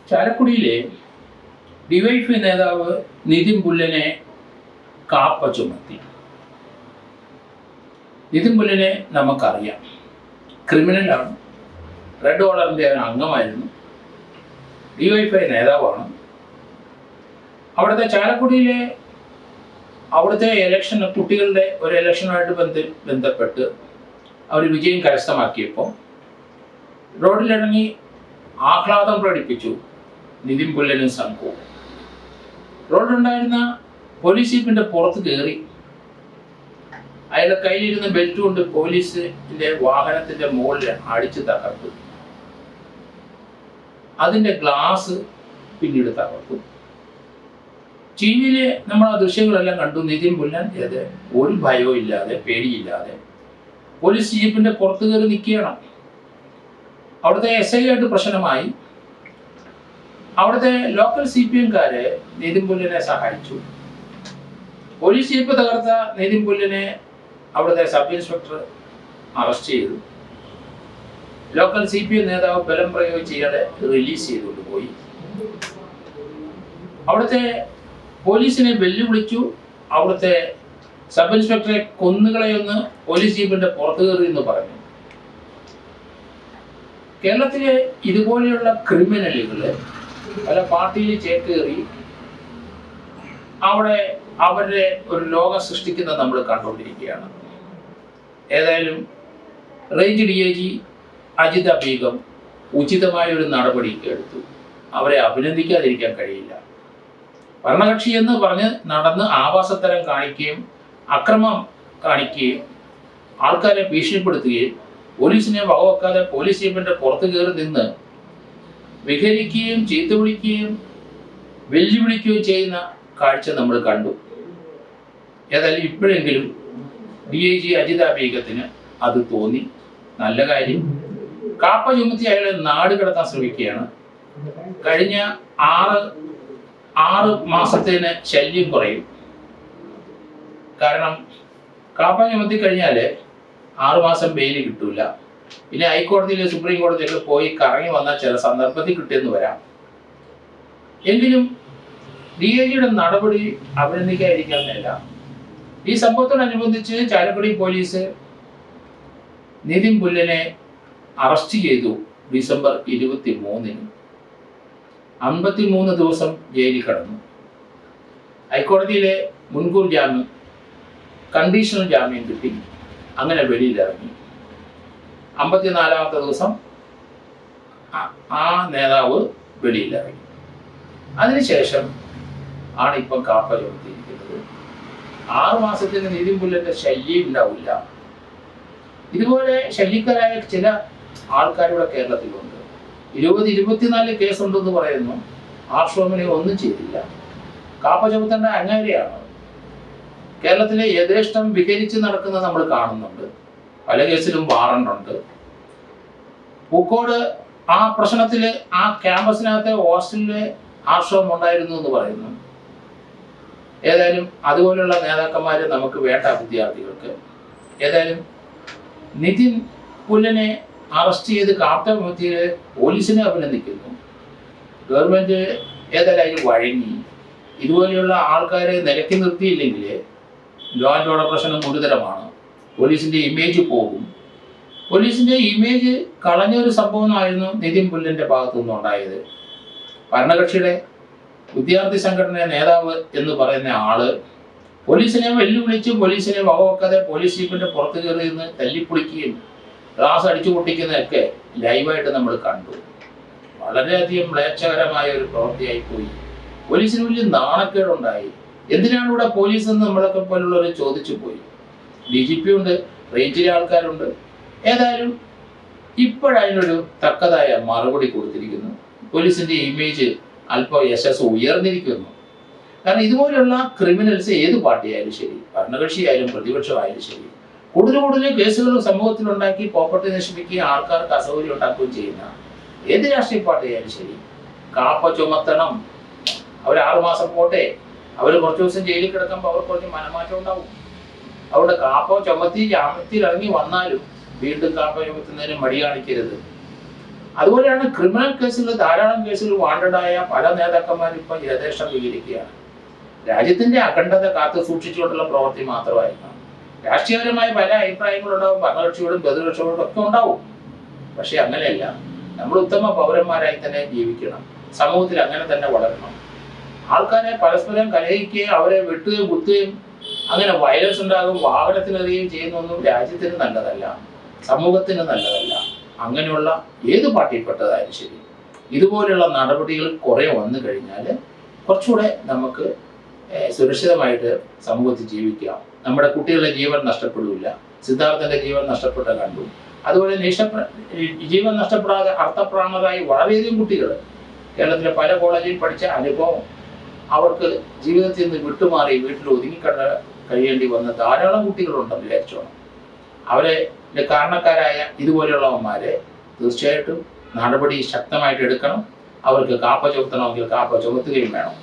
ചാലക്കുടിയിലെ ഡിവൈഎഫ്ഐ നേതാവ് നിതിൻ പുല്ലനെ കാപ്പ ചുമത്തി. നിതിൻ പുല്ലനെ നമുക്കറിയാം, ക്രിമിനലാണ്, റെഡ് കോളറിൻ്റെ അംഗമായിരുന്നു, ഡിവൈഎഫ്ഐ നേതാവാണ്. അവിടുത്തെ ചാലക്കുടിയിലെ അവിടുത്തെ ഇലക്ഷൻ, കുട്ടികളുടെ ഒരു ഇലക്ഷനുമായിട്ട് ബന്ധപ്പെട്ട് അവർ വിജയം കരസ്ഥമാക്കിയപ്പോൾ റോഡിലിറങ്ങി ആഹ്ലാദം പ്രകടിപ്പിച്ചു നിതിൻ പുല്ലനും സംഘവും. റോഡിലുണ്ടായിരുന്ന പോലീസ് ജീപ്പിൻ്റെ പുറത്ത് കയറി അയാളുടെ കയ്യിലിരുന്ന ബെൽറ്റ് കൊണ്ട് പോലീസിൻ്റെ വാഹനത്തിൻ്റെ മുകളിൽ അടിച്ച് തകർത്തു. അതിൻ്റെ ഗ്ലാസ് പിന്നീട് തകർത്തു. ടി വിയിൽ നമ്മൾ ആ ദൃശ്യങ്ങളെല്ലാം കണ്ടു. നിതിൻ പുല്ലൻ ഒരു ഭയവും ഇല്ലാതെ, പേടിയില്ലാതെ പോലീസ് ജീപ്പിൻ്റെ പുറത്ത് കയറി നിൽക്കുകയാണ്. അവിടുത്തെ SI ആയിട്ട് പ്രശ്നമായി. അവിടുത്തെ ലോക്കൽ CPM-കാര് നിതിൻ പുല്ലനെ സഹായിച്ചു. പോലീസ് ജീപ്പ് തകർത്ത നിതിൻ പുല്ലനെ അവിടുത്തെ സബ് ഇൻസ്പെക്ടർ അറസ്റ്റ് ചെയ്തു. ലോക്കൽ CPM നേതാവ് ബലം പ്രയോഗിച്ച് ഇയാളെ റിലീസ് ചെയ്തുകൊണ്ട് പോയി. അവിടുത്തെ പോലീസിനെ വെല്ലുവിളിച്ചു. അവിടുത്തെ സബ് ഇൻസ്പെക്ടറെ കൊന്നുകളയൊന്ന് പോലീസ് ജീപ്പിന്റെ പുറത്തു കയറി എന്ന് പറഞ്ഞു. കേരളത്തിലെ ഇതുപോലെയുള്ള ക്രിമിനലുകൾ പല പാർട്ടിയിൽ ചേക്കേറി അവിടെ അവരുടെ ഒരു ലോകം സൃഷ്ടിക്കുന്നത് നമ്മൾ കണ്ടുകൊണ്ടിരിക്കുകയാണ്. ഏതായാലും റേഞ്ച് DIG അജിത ബീഗം ഉചിതമായ ഒരു നടപടി എടുത്തു. അവരെ അഭിനന്ദിക്കാതിരിക്കാൻ കഴിയില്ല. ഭരണകക്ഷി എന്ന് പറഞ്ഞ് നടന്ന് ആവാസത്തരം കാണിക്കുകയും അക്രമം കാണിക്കുകയും ആൾക്കാരെ ഭീഷണിപ്പെടുത്തുകയും പോലീസിനെ വകവെക്കാതെ പോലീസ് ജീപ്പിന്റെ പുറത്ത് കയറി നിന്ന് വിഹരിക്കുകയും ചീത്ത വിളിക്കുകയും വെല്ലുവിളിക്കുകയും ചെയ്യുന്ന കാഴ്ച നമ്മൾ കണ്ടു. ഏതായാലും ഇപ്പോഴെങ്കിലും DIG അജിത ബീഗത്തിന് അത് തോന്നി. നല്ല കാര്യം. കാപ്പ ചുമത്തി അയാളെ നാട് കടത്താൻ ശ്രമിക്കുകയാണ്. കഴിഞ്ഞ ആറ് മാസത്തേന് ശല്യം കുറയും. കാരണം കാപ്പ ചുമത്തി കഴിഞ്ഞാൽ 6 മാസം ബെയില് കിട്ടൂല. പിന്നെ ഹൈക്കോടതിയിൽ, സുപ്രീം കോടതിയിലൊക്കെ പോയി കറങ്ങി വന്നാൽ ചില സന്ദർഭത്തിൽ കിട്ടിയെന്ന് വരാം. എങ്കിലും DIGയുടെ നടപടി അഭിനന്ദിക്കാതിരിക്കാവുന്നതല്ല. ഈ സംഭവത്തോടനുബന്ധിച്ച് ചാലക്കുടി പോലീസ് നിതിൻ പുല്ലനെ അറസ്റ്റ് ചെയ്തു. ഡിസംബർ 23-ന് 53 ദിവസം ജയിലിൽ കടന്നു. ഹൈക്കോടതിയിലെ മുൻകൂർ ജാമ്യം, കണ്ടീഷണൽ ജാമ്യം കിട്ടി. അങ്ങനെ വെളിയിലിറങ്ങി. 54-ാമത്തെ ദിവസം ആ നേതാവ് വെളിയിലിറങ്ങി. അതിനുശേഷം ആണ് ഇപ്പം കാപ്പ ചുമത്തിയിരിക്കുന്നത്. 6 മാസത്തിന് നിതിൻ പുല്ലന്റെ ശല്യം ഉണ്ടാവില്ല. ഇതുപോലെ ശല്യക്കാരായ ചില ആൾക്കാരുടെ കേരളത്തിലുണ്ട്. 24 കേസുണ്ടെന്ന് പറയുന്നു. ആശ്രമിനെ ഒന്നും ചെയ്തില്ല. കാപ്പ ചുമത്തേണ്ട അങ്ങനെയാണ്. കേരളത്തിലെ യഥേഷ്ടം വിഹരിച്ച് നടക്കുന്നത് നമ്മൾ കാണുന്നുണ്ട്. പല കേസിലും വാറണ്ടുണ്ട്. പൂക്കോട് ആ പ്രശ്നത്തിൽ ആ ക്യാമ്പസിനകത്തെ ഹോസ്റ്റലിലെ ആശ്രമം ഉണ്ടായിരുന്നു എന്ന് പറയുന്നു. ഏതായാലും അതുപോലുള്ള നേതാക്കന്മാർ നമുക്ക് വേണ്ട വിദ്യാർത്ഥികൾക്ക്. ഏതായാലും നിതിൻ പുല്ലനെ അറസ്റ്റ് ചെയ്ത് കാപ്പ ചുമത്തിയത് പോലീസിനെ അഭിനന്ദിക്കുന്നു. ഗവൺമെന്റ് ഏതായാലും വഴങ്ങി. ഇതുപോലെയുള്ള ആൾക്കാരെ നിലക്കി നിർത്തിയില്ലെങ്കിൽ ലോ ആൻഡ് ഓർഡർ പ്രശ്നം ഗുരുതരമാണ്. പോലീസിന്റെ ഇമേജ് പോകും. പോലീസിന്റെ ഇമേജ് കളഞ്ഞൊരു സംഭവമായിരുന്നു നിതിൻ പുല്ലന്റെ ഭാഗത്തു നിന്നുണ്ടായത്. ഭരണകക്ഷിയുടെ വിദ്യാർത്ഥി സംഘടന നേതാവ് എന്ന് പറയുന്ന ആള് പോലീസിനെ വെല്ലുവിളിച്ചും പോലീസിനെ വകവെക്കാതെ പോലീസ് ജീപ്പിന്റെ പുറത്ത് കയറി നിന്ന് തല്ലിപ്പൊളിക്കുകയും ഗ്ലാസ് അടിച്ചു പൊട്ടിക്കുന്നതൊക്കെ ലൈവായിട്ട് നമ്മൾ കണ്ടു. വളരെയധികം മ്ലേച്ഛകരമായ ഒരു പ്രവൃത്തിയായിപ്പോയി. പോലീസിന് വലിയ നാണക്കേടുണ്ടായി. എന്തിനാണ് ഇവിടെ പോലീസ് എന്ന് നമ്മളൊക്കെ പോലുള്ളവർ ചോദിച്ചു പോയി. DGP ഉണ്ട്, റേഞ്ചിലെ ആൾക്കാരുണ്ട്. ഏതായാലും ഇപ്പോഴതിനൊരു തക്കതായ മറുപടി കൊടുത്തിരിക്കുന്നു. പോലീസിന്റെ ഇമേജ് അല്പം യശസ് ഉയർന്നിരിക്കുന്നു. കാരണം ഇതുപോലെയുള്ള ക്രിമിനൽസ് ഏത് പാർട്ടിയായാലും ശരി, ഭരണകക്ഷിയായാലും പ്രതിപക്ഷമായാലും ശരി, കൂടുതൽ കേസുകൾ സമൂഹത്തിലുണ്ടാക്കി പ്രോപ്പർട്ടി നശിപ്പിക്കുകയും ആൾക്കാർക്ക് അസൗകര്യം ഉണ്ടാക്കുകയും ചെയ്യുന്ന ഏത് രാഷ്ട്രീയ പാർട്ടിയായാലും ശരി, കാപ്പ ചുമത്തണം. അവർ 6 മാസം പോട്ടെ. അവർ കുറച്ച് ദിവസം ജയിലിൽ കിടക്കുമ്പോൾ അവർക്ക് കുറച്ച് മനമാറ്റം ഉണ്ടാവും. അവരുടെ കാപ്പ ചുമത്തി ജാമ്യത്തിൽ ഇറങ്ങി വന്നാലും വീണ്ടും കാപ്പ ചുമത്തുന്നതിന് മടി കാണിക്കരുത്. അതുപോലെയാണ് ക്രിമിനൽ കേസുകൾ, ധാരാളം കേസുകൾ വാണ്ടഡായ പല നേതാക്കന്മാരും ഇപ്പം യഥേഷ്ടം സ്വീകരിക്കുകയാണ്. രാജ്യത്തിന്റെ അഖണ്ഡത കാത്തു സൂക്ഷിച്ചുകൊണ്ടുള്ള പ്രവൃത്തി മാത്രമായിരിക്കണം. രാഷ്ട്രീയപരമായ പല അഭിപ്രായങ്ങളുണ്ടാവും, ഭരണകക്ഷിയോടും പ്രതിപക്ഷത്തോടും ഒക്കെ ഉണ്ടാവും. പക്ഷെ അങ്ങനെയല്ല, നമ്മൾ ഉത്തമ പൗരന്മാരായി തന്നെ ജീവിക്കണം, സമൂഹത്തിൽ അങ്ങനെ തന്നെ വളരണം. ആൾക്കാരെ പരസ്പരം കലഹിക്കുകയും അവരെ വെട്ടുകയും കുത്തുകയും അങ്ങനെ വയലൻസ് ഉണ്ടാകും, വാഹനത്തിനെറിയുകയും ചെയ്യുന്നൊന്നും രാജ്യത്തിന് നല്ലതല്ല, സമൂഹത്തിന് നല്ലതല്ല. അങ്ങനെയുള്ള ഏത് പാർട്ടിയിൽപ്പെട്ടതായാലും ശരി, ഇതുപോലുള്ള നടപടികൾ കുറേ വന്നു കഴിഞ്ഞാൽ കുറച്ചുകൂടെ നമുക്ക് സുരക്ഷിതമായിട്ട് സമൂഹത്തിൽ ജീവിക്കാം. നമ്മുടെ കുട്ടികളുടെ ജീവൻ നഷ്ടപ്പെടില്ല. സിദ്ധാർത്ഥന്റെ ജീവൻ നഷ്ടപ്പെട്ട കണ്ടു. അതുപോലെ ജീവൻ നഷ്ടപ്പെടാതെ അർത്ഥപ്രാണരായി വളരെയധികം കുട്ടികൾ കേരളത്തിലെ പല കോളേജിൽ പഠിച്ച അനുഭവം, അവർക്ക് ജീവിതത്തിൽ നിന്ന് വിട്ടുമാറി വീട്ടിൽ കഴിയേണ്ടി വന്ന ധാരാളം കുട്ടികളുണ്ടെന്ന് വിചാരിച്ചോണം. അവരെ കാരണക്കാരായ ഇതുപോലെയുള്ളവന്മാരെ തീർച്ചയായിട്ടും നടപടി ശക്തമായിട്ട് എടുക്കണം. അവർക്ക് കാപ്പ ചുമത്തണമെങ്കിൽ കാപ്പ ചുമത്തുകയും വേണം.